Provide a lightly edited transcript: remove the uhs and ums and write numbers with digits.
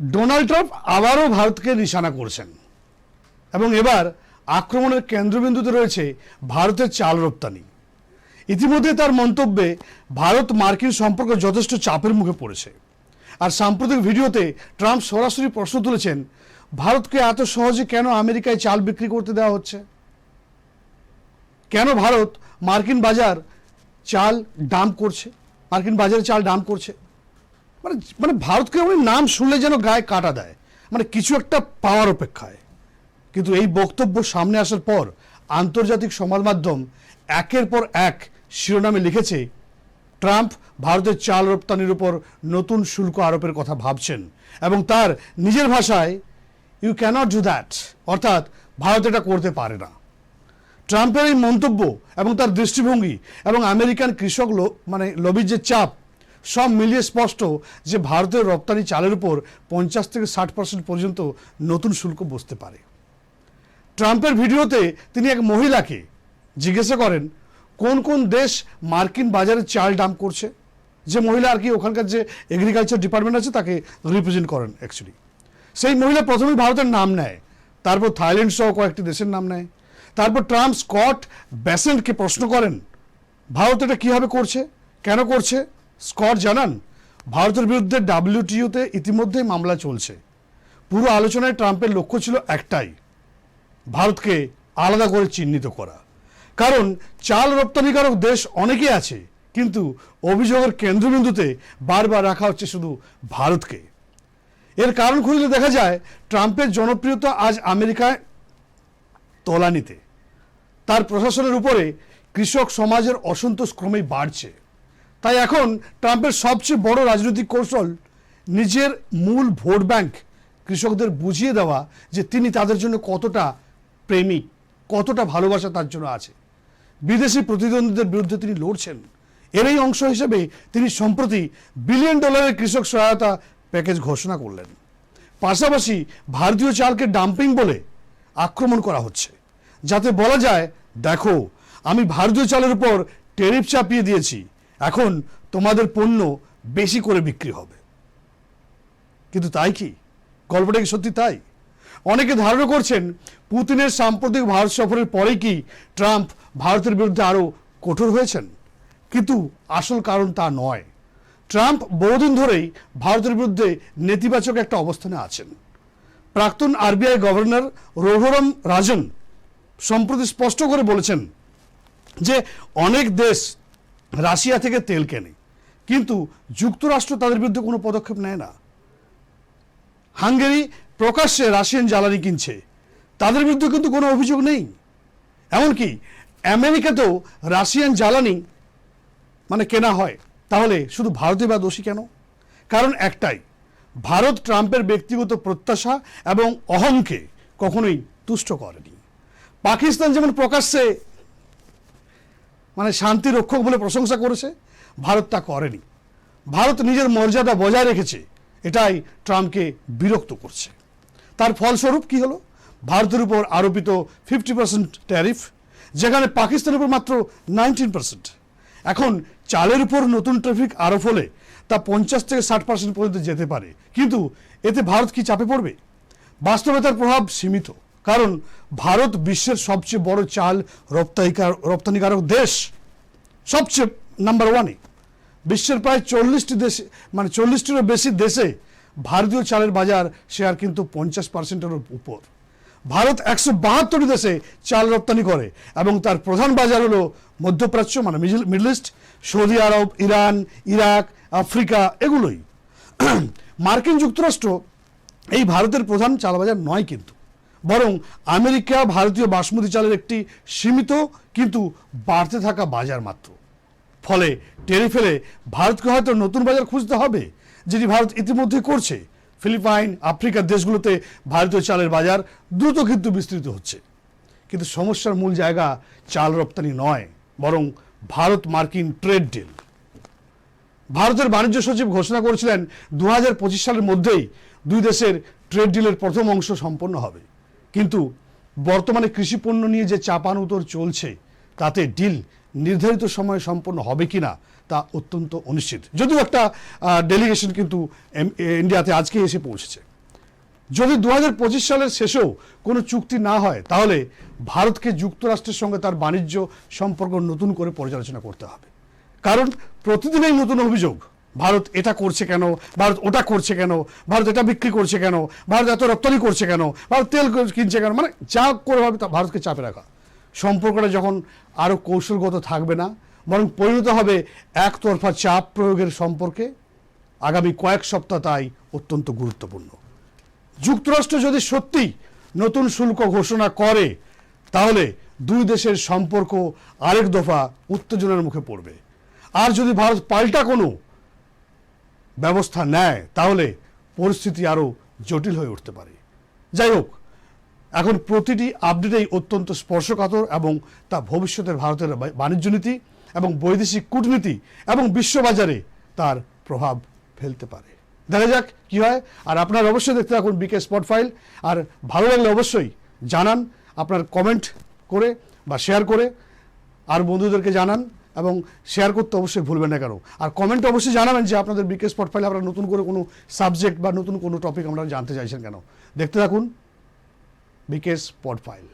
Donald Trump আবারও ভারতকে নিশানা করছেন এবং এবার আক্রমণের কেন্দ্রবিন্দুতে রয়েছে ভারতের চাল রপ্তানি। ইতিমধ্যে তার মন্তব্যে ভারত মার্কিন সম্পর্ক যথেষ্ট চাপের মুখে পড়েছে। আর সাম্প্রতিক ভিডিওতে ট্রাম্প সরাসরি প্রশ্ন তুলেছেন, ভারতকে এত সহজে কেন আমেরিকায় চাল বিক্রি করতে দেওয়া হচ্ছে? কেন ভারত মার্কিন বাজার চাল ডাম্প করছে, মার্কিন বাজারে চাল ডাম্প করছে? মানে ভারতকে উনি নাম শুনলে যেন গায়ে কাটা দেয়, মানে কিছু একটা পাওয়ার অপেক্ষায়। কিন্তু এই বক্তব্য সামনে আসার পর আন্তর্জাতিক সংবাদ মাধ্যম একের পর এক শিরোনামে লিখেছে, ট্রাম্প ভারতের চাল রপ্তানির উপর নতুন শুল্ক আরোপের কথা ভাবছেন এবং তার নিজের ভাষায় ইউ ক্যানট ডু দ্যাট, অর্থাৎ ভারত এটা করতে পারে না। ট্রাম্পের এই মন্তব্য এবং তার দৃষ্টিভঙ্গি এবং আমেরিকান কৃষক লবির যে চাপ, সব মিলিয়ে স্পষ্ট যে ভারতের রপ্তানি চালের উপর 50 থেকে 60% পর্যন্ত নতুন শুল্ক বসতে পারে। ট্রাম্পের ভিডিওতে তিনি এক মহিলাকে জিজ্ঞাসা করেন কোন কোন দেশ মার্কিন বাজারে চাল ডাম্প করছে। যে মহিলা আর কি ওখানকার যে এগ্রিকালচার ডিপার্টমেন্ট আছে তাকে রিপ্রেজেন্ট করেন অ্যাকচুয়ালি। সেই মহিলা প্রথমেই ভারতের নাম নেয়, তারপর থাইল্যান্ড সহ কয়েকটি দেশের নাম নেয়। তারপর ট্রাম্প স্কট বেসেন্টকে প্রশ্ন করেন, ভারত এটা কীভাবে করছে, কেন করছে? স্কট জানান, ভারতের বিরুদ্ধে WTO-তে ইতিমধ্যেই মামলা চলছে। পুরো আলোচনায় ট্রাম্পের লক্ষ্য ছিল একটাই, ভারতকে আলাদা করে চিহ্নিত করা। কারণ চাল রপ্তানিকারক দেশ অনেকেই আছে, কিন্তু অভিযোগের কেন্দ্রবিন্দুতে বারবার রাখা হচ্ছে শুধু ভারতকে। এর কারণ খুঁজলে দেখা যায় ট্রাম্পের জনপ্রিয়তা আজ আমেরিকায় তলানিতে। তার প্রশাসনের উপরে কৃষক সমাজের অসন্তোষ ক্রমেই বাড়ছে। তাই এখন ট্রাম্পের সবচেয়ে বড় রাজনৈতিক কৌশল নিজের মূল ভোট ব্যাংক কৃষকদের বুঝিয়ে দেওয়া যে তিনি তাদের জন্য কতটা প্রেমিক, কতটা ভালোবাসা তার জন্য আছে। বিদেশি প্রতিদ্বন্দ্বীদের বিরুদ্ধে তিনি লড়ছেন। এরই অংশ হিসেবে তিনি সম্প্রতি $1 বিলিয়ন কৃষক সহায়তা প্যাকেজ ঘোষণা করলেন। পাশাপাশি ভারতীয় চালকে ডাম্পিং বলে আক্রমণ করা হচ্ছে, যাতে বলা যায়, দেখো আমি ভারতীয় চালের উপর ট্যারিফ চাপিয়ে দিয়েছি, এখন তোমাদের পণ্য বেশি করে বিক্রি হবে। কিন্তু তাই কি? গল্পটা কি সত্যি তাই? অনেকে ধারণা করছেন পুতিনের সাম্প্রতিক ভারত সফরের পরে কি ট্রাম্প ভারতের বিরুদ্ধে আরও কঠোর হয়েছেন, কিন্তু আসল কারণ তা নয়। ট্রাম্প বহুদিন ধরেই ভারতের বিরুদ্ধে নেতিবাচক একটা অবস্থানে আছেন। প্রাক্তন RBI গভর্নর রঘুরাম রাজন সম্প্রতি স্পষ্ট করে বলেছেন যে অনেক দেশ রাশিয়া থেকে তেল কেনে, কিন্তু যুক্তরাষ্ট্র তাদের বিরুদ্ধে কোনো পদক্ষেপ নেয় না। হাঙ্গেরি প্রকাশ্যে রাশিয়ান জ্বালানি কিনছে, তাদের বিরুদ্ধে কিন্তু কোনো অভিযোগ নেই। এমনকি আমেরিকাতেও রাশিয়ান জ্বালানি কেনা হয়। তাহলে শুধু ভারতই বা দোষী কেন? কারণ একটাই, ভারত ট্রাম্পের ব্যক্তিগত প্রত্যাশা এবং অহংকে কখনোই তুষ্ট করেনি। পাকিস্তান যেমন প্রকাশ্যে শান্তি রক্ষক বলে প্রশংসা করেছে, ভারত তা করেনি। ভারত নিজের মর্যাদা বজায় রেখেছে, এটাই ট্রাম্পকে বিরক্ত করছে। তার ফলস্বরূপ কি হলো? ভারতের উপর আরোপিত 50% ট্যারিফ, যেখানে পাকিস্তানের উপর মাত্র 19%। এখন চালের উপর নতুন ট্যারিফ আরোপ হলে তা 50 থেকে 60% পর্যন্ত যেতে পারে। কিন্তু এতে ভারত কি চাপে পড়বে? বাস্তবে তার প্রভাব সীমিত, কারণ ভারত বিশ্বের সবচেয়ে বড় চাল রপ্তানিকারক দেশ, সবচেয়ে নাম্বার 1-এ। বিশ্বের প্রায় 40টি দেশে 40টিরও বেশি দেশে ভারতীয় চালের বাজার শেয়ার কিন্তু 50%-এর উপর। ভারত 172টি দেশে চাল রপ্তানি করে এবং তার প্রধান বাজার হলো মধ্যপ্রাচ্য, মিডল ইস্ট, সৌদি আরব, ইরান, ইরাক, আফ্রিকা, এগুলোই। মার্কিন যুক্তরাষ্ট্র এই ভারতের প্রধান চাল বাজার নয়, কিন্তু বরং আমেরিকা ভারতীয় বাসমতি চালের একটি সীমিত কিন্তু বাড়তে থাকা বাজার মাত্র। ফলে ট্যারিফ এলে ভারতকে হয়তো নতুন বাজার খুঁজতে হবে, যেটি ভারত ইতিমধ্যে করছে। ফিলিপাইন, আফ্রিকার দেশগুলোতে ভারতীয় চালের বাজার দ্রুত কিন্তু বিস্তৃত হচ্ছে। কিন্তু সমস্যার মূল জায়গা চাল রপ্তানি নয়, বরং ভারত মার্কিন ট্রেড ডিল। ভারতের বাণিজ্য সচিব ঘোষণা করেছিলেন 2025 সালের মধ্যেই দুই দেশের ট্রেড ডিলের প্রথম অংশ সম্পন্ন হবে। কিন্তু বর্তমানে কৃষি পণ্য নিয়ে যে চাপানুতোর চলছে, তাতে ডিল নির্ধারিত সময়ে সম্পন্ন হবে কিনা তা অত্যন্ত অনিশ্চিত। যদিও একটা ডেলিগেশন কিন্তু ইন্ডিয়াতে আজকে এসে পৌঁছেছে। যদি 2025 সালের শেষেও কোনো চুক্তি না হয় তাহলে ভারতকে যুক্তরাষ্ট্রের সঙ্গে তার বাণিজ্য সম্পর্ক নতুন করে পর্যালোচনা করতে হবে। কারণ প্রতিদিনই নতুন অভিযোগ, ভারত এটা করছে কেন, ভারত ওটা করছে কেন, ভারত এটা বিক্রি করছে কেন, ভারত এত রপ্তানি করছে কেন, ভারত তেল কিনছে কেন, মানে যা করে ভাবে ভারতকে চাপে রাখা। সম্পর্কটা যখন আরও কৌশলগত থাকবে না, বরং পরিণত হবে একতরফা চাপ প্রয়োগের সম্পর্কে, আগামী কয়েক সপ্তাহ তাই অত্যন্ত গুরুত্বপূর্ণ। যুক্তরাষ্ট্র যদি সত্যি নতুন শুল্ক ঘোষণা করে তাহলে দুই দেশের সম্পর্ক আরেক দফা উত্তেজনার মুখে পড়বে। আর যদি ভারত পাল্টা কোনো ব্যবস্থা নেয় তাহলে পরিস্থিতি আরও জটিল হয়ে উঠতে পারে। যাই হোক, এখন প্রতিটি আপডেটেই অত্যন্ত স্পর্শকাতর এবং তা ভবিষ্যতের ভারতের বাণিজ্য নীতি এবং বৈদেশিক কূটনীতি এবং বিশ্ববাজারে তার প্রভাব ফেলতে পারে। দেখা যাক কি হয়। আর আপনারা অবশ্যই দেখতে থাকুন বিকে স্পট ফাইল। আর ভালো লাগলে অবশ্যই জানান, আপনার কমেন্ট করে বা শেয়ার করে আর বন্ধুদেরকে জানান, এবং শেয়ার করতে অবশ্যই ভুলবেন না কেন। আর কমেন্টে অবশ্যই জানাবেন যে আপনাদের বিকে স্পট ফাইলে আপনারা নতুন করে কোনো সাবজেক্ট বা নতুন কোনো টপিক আমরা জানতে চাইছেন কেন। দেখতে থাকুন বিকে স্পট ফাইল।